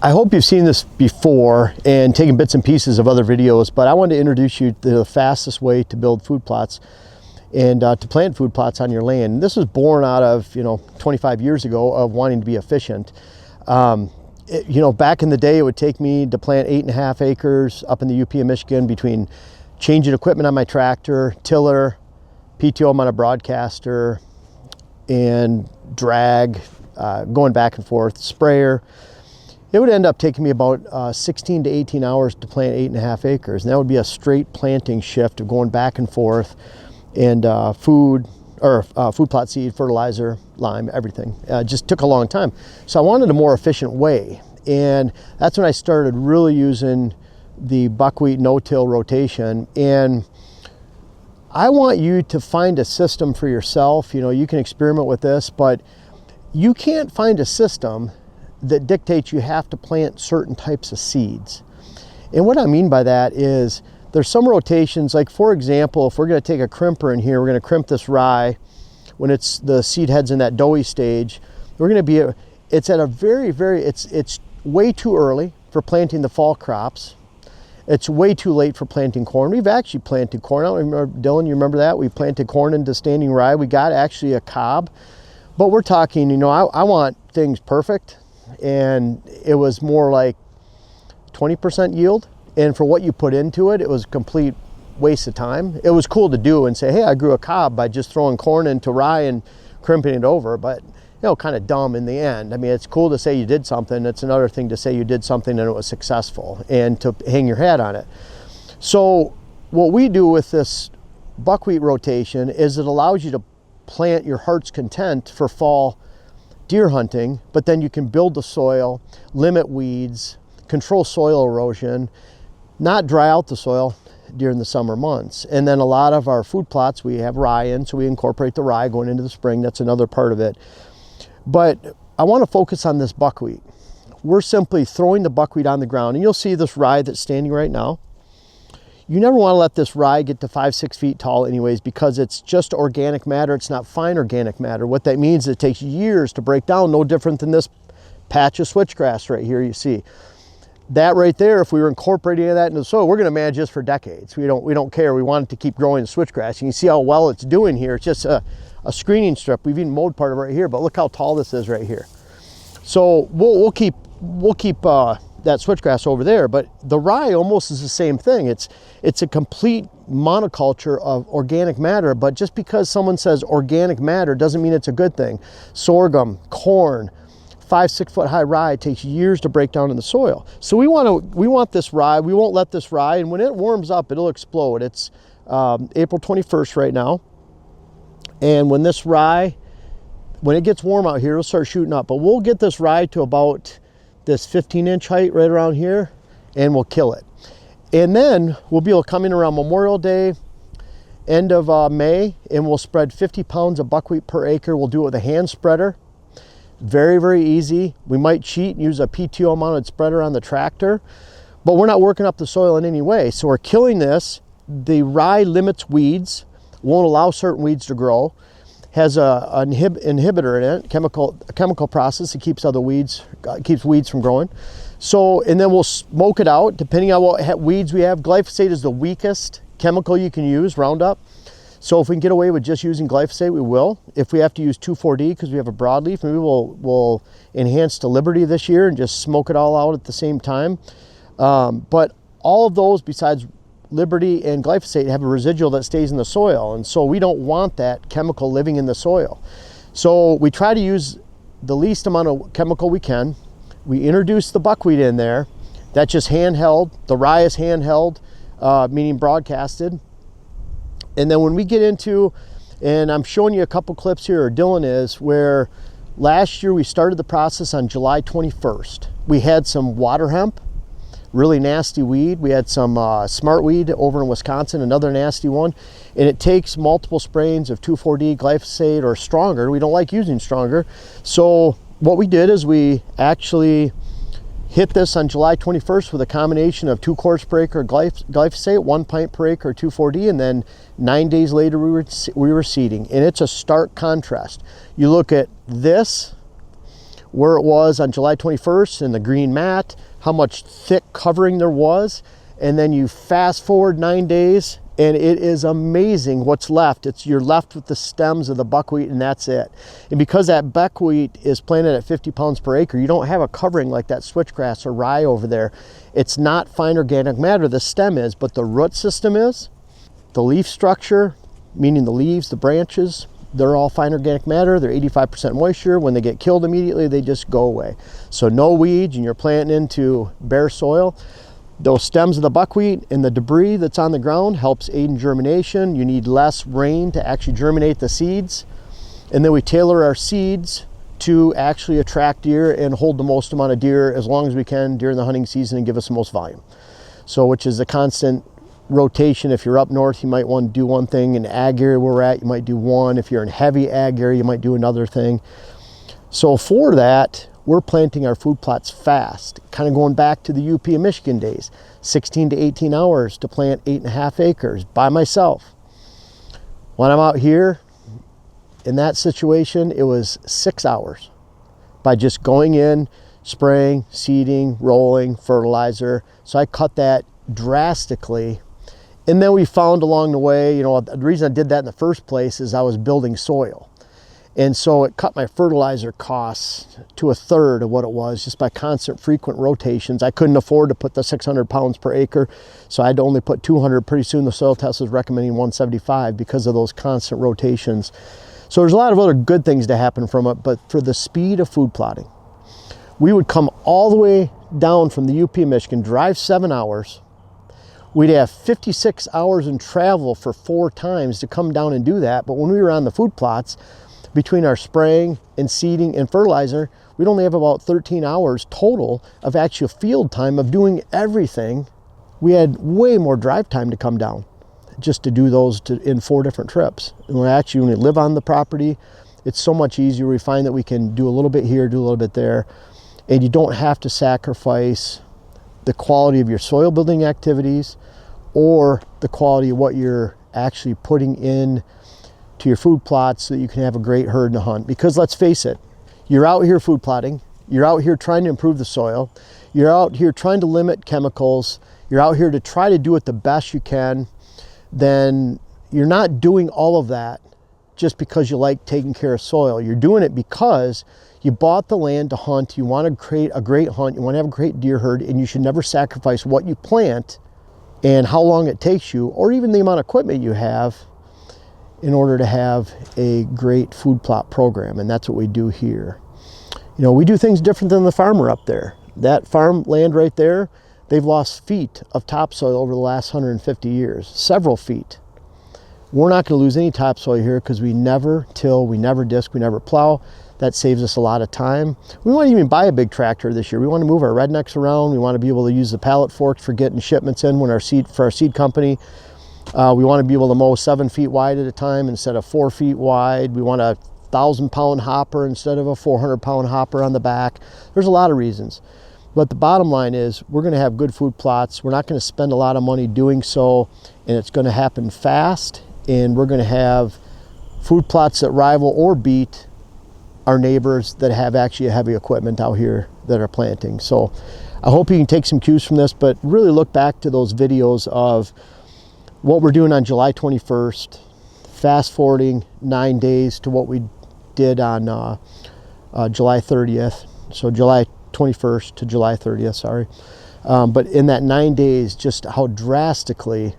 I hope you've seen this before and taken bits and pieces of other videos, but I wanted to introduce you to the fastest way to build food plots and to plant food plots on your land. And this was born out of, 25 years ago of wanting to be efficient. Back in the day, it would take me to plant 8.5 acres up in the UP of Michigan between changing equipment on my tractor, tiller, PTO on a broadcaster, and drag, going back and forth, sprayer. It would end up taking me about 16 to 18 hours to plant 8.5 acres. And that would be a straight planting shift of going back and forth, and food plot seed, fertilizer, lime, everything. Just took a long time. So I wanted a more efficient way. And that's when I started really using the buckwheat no-till rotation. And I want you to find a system for yourself. You can experiment with this, but you can't find a system that dictates you have to plant certain types of seeds. And what I mean by that is there's some rotations, like for example, if we're going to take a crimper in here, we're going to crimp this rye when it's the seed head's in that doughy stage. We're going to be, it's at a it's way too early for planting the fall crops. It's way too late for planting corn. We've actually planted corn. I don't remember, Dylan, you remember that? We planted corn into standing rye. We got actually a cob, but we're talking, I want things perfect. And it was more like 20% yield. And for what you put into it, it was a complete waste of time. It was cool to do and say, hey, I grew a cob by just throwing corn into rye and crimping it over, but kind of dumb in the end. I mean, it's cool to say you did something. It's another thing to say you did something and it was successful and to hang your hat on it. So what we do with this buckwheat rotation is it allows you to plant your heart's content for fall deer hunting, but then you can build the soil, limit weeds, control soil erosion, not dry out the soil during the summer months. And then a lot of our food plots, we have rye in, so we incorporate the rye going into the spring. That's another part of it. But I want to focus on this buckwheat. We're simply throwing the buckwheat on the ground, and you'll see this rye that's standing right now. You never want to let this rye get to 5-6 feet tall anyways, because it's just organic matter. It's not fine organic matter. What that means is it takes years to break down, no different than this patch of switchgrass right here you see. That right there, if we were incorporating that into the soil, we're going to manage this for decades. We don't care. We want it to keep growing switchgrass. And you see how well it's doing here. It's just a screening strip. We've even mowed part of it right here, but look how tall this is right here. So we'll keep that switchgrass over there, but the rye almost is the same thing. It's a complete monoculture of organic matter, but just because someone says organic matter doesn't mean it's a good thing. Sorghum, corn, 5-6 foot high rye takes years to break down in the soil. So we want this rye. We won't let this rye, and when it warms up, it'll explode. It's April 21st right now, and when this rye, when it gets warm out here, it'll start shooting up. But we'll get this rye to about this 15-inch height right around here, and we'll kill it. And then we'll be able to come in around Memorial Day, end of May, and we'll spread 50 pounds of buckwheat per acre. We'll do it with a hand spreader. Very, very easy. We might cheat and use a PTO mounted spreader on the tractor, but we're not working up the soil in any way. So we're killing this. The rye limits weeds, won't allow certain weeds to grow, has an inhibitor in it, a chemical process that keeps keeps weeds from growing. So, and then we'll smoke it out depending on what weeds we have. Glyphosate is the weakest chemical you can use, Roundup. So if we can get away with just using glyphosate, we will. If we have to use 2,4-D because we have a broadleaf, maybe we'll enhance to Liberty this year and just smoke it all out at the same time. But all of those besides Liberty and glyphosate have a residual that stays in the soil, and so we don't want that chemical living in the soil. So we try to use the least amount of chemical we can. We introduce the buckwheat in there. That's just handheld. The rye is handheld, meaning broadcasted. And then when we get into, and I'm showing you a couple clips here, or Dylan is, where last year we started the process on July 21st. We had some water hemp, really nasty weed. We had some smartweed over in Wisconsin, another nasty one. And it takes multiple sprayings of 2,4-D, glyphosate, or stronger. We don't like using stronger. So what we did is we actually hit this on July 21st with a combination of 2 quarts per acre glyphosate, 1 pint per acre 2,4-D, and then 9 days later we were seeding. And it's a stark contrast. You look at this where it was on July 21st in the green mat, how much thick covering there was, and then you fast forward 9 days, and it is amazing what's left. You're left with the stems of the buckwheat, and that's it. And because that buckwheat is planted at 50 pounds per acre, you don't have a covering like that switchgrass or rye over there. It's not fine organic matter, the stem is, but the root system is. The leaf structure, meaning the leaves, the branches, they're all fine organic matter. They're 85% moisture. When they get killed immediately, they just go away. So no weeds, and you're planting into bare soil. Those stems of the buckwheat and the debris that's on the ground helps aid in germination. You need less rain to actually germinate the seeds. And then we tailor our seeds to actually attract deer and hold the most amount of deer as long as we can during the hunting season and give us the most volume. So, which is a constant rotation. If you're up north, you might want to do one thing. In the ag area where we're at, you might do one. If you're in heavy ag area, you might do another thing. So for that, we're planting our food plots fast, kind of going back to the UP of Michigan days, 16 to 18 hours to plant 8.5 acres by myself. When I'm out here in that situation, it was 6 hours by just going in, spraying, seeding, rolling, fertilizer. So I cut that drastically. And then we found along the way, the reason I did that in the first place is I was building soil. And so it cut my fertilizer costs to 1/3 of what it was just by constant frequent rotations. I couldn't afford to put the 600 pounds per acre, so I had to only put 200. Pretty soon the soil test was recommending 175 because of those constant rotations. So there's a lot of other good things to happen from it, but for the speed of food plotting, we would come all the way down from the UP of Michigan, drive 7 hours. We'd have 56 hours in travel for 4 times to come down and do that. But when we were on the food plots, between our spraying and seeding and fertilizer, we'd only have about 13 hours total of actual field time of doing everything. We had way more drive time to come down just to do those in 4 different trips. And when we live on the property, it's so much easier. We find that we can do a little bit here, do a little bit there, and you don't have to sacrifice the quality of your soil building activities or the quality of what you're actually putting in to your food plots so that you can have a great herd and a hunt. Because let's face it, you're out here food plotting, you're out here trying to improve the soil, you're out here trying to limit chemicals, you're out here to try to do it the best you can, then you're not doing all of that just because you like taking care of soil. You're doing it because you bought the land to hunt, you want to create a great hunt, you want to have a great deer herd, and you should never sacrifice what you plant and how long it takes you, or even the amount of equipment you have, in order to have a great food plot program. And that's what we do here. We do things different than the farmer up there. That farm land right there, they've lost feet of topsoil over the last 150 years, several feet. We're not going to lose any topsoil here because we never till, we never disc, we never plow. That saves us a lot of time. We want to even buy a big tractor this year. We want to move our rednecks around. We want to be able to use the pallet forks for getting shipments in for our seed company. We want to be able to mow 7 feet wide at a time instead of 4 feet wide. We want a 1,000-pound hopper instead of a 400-pound hopper on the back. There's a lot of reasons. But the bottom line is we're going to have good food plots. We're not going to spend a lot of money doing so, and it's going to happen fast. And we're going to have food plots that rival or beat our neighbors that have actually heavy equipment out here that are planting. So I hope you can take some cues from this, but really look back to those videos of what we're doing on July 21st, fast forwarding 9 days to what we did on July 30th. So July 21st to July 30th, sorry. But in that 9 days, just how drastically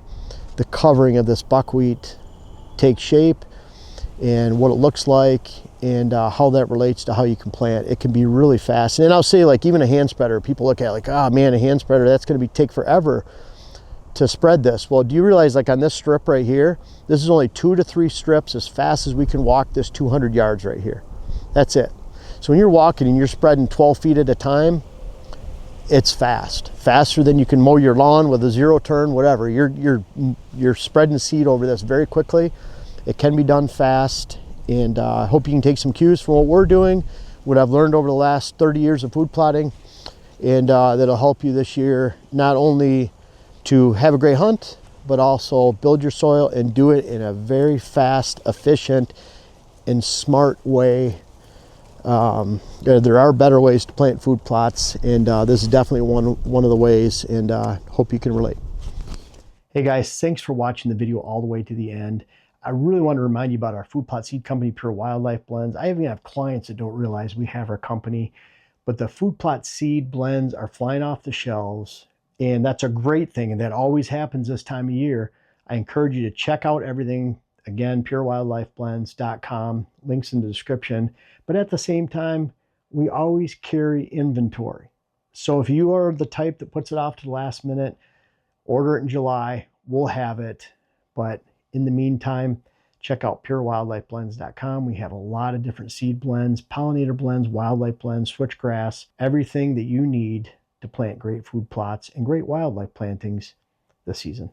the covering of this buckwheat takes shape and what it looks like and how that relates to how you can plant. It can be really fast. And I'll say, like, even a hand spreader, people look at it like, oh man, a hand spreader, that's going to take forever to spread this. Well, do you realize, like on this strip right here, this is only 2 to 3 strips as fast as we can walk this 200 yards right here. That's it. So when you're walking and you're spreading 12 feet at a time, it's faster than you can mow your lawn with a 0 turn, whatever. You're spreading seed over this very quickly. It can be done fast, and I hope you can take some cues from what we're doing, what I've learned over the last 30 years of food plotting, and that'll help you this year not only to have a great hunt, but also build your soil and do it in a very fast, efficient, and smart way There are better ways to plant food plots, and this is definitely one of the ways, and hope you can relate. Hey guys, thanks for watching the video all the way to the end. I really want to remind you about our food plot seed company, Pure Wildlife Blends. I even have clients that don't realize we have our company, but the food plot seed blends are flying off the shelves, and that's a great thing, and that always happens this time of year. I encourage you to check out everything. Again, purewildlifeblends.com, links in the description. But at the same time, we always carry inventory. So if you are the type that puts it off to the last minute, order it in July, we'll have it. But in the meantime, check out purewildlifeblends.com. We have a lot of different seed blends, pollinator blends, wildlife blends, switchgrass, everything that you need to plant great food plots and great wildlife plantings this season.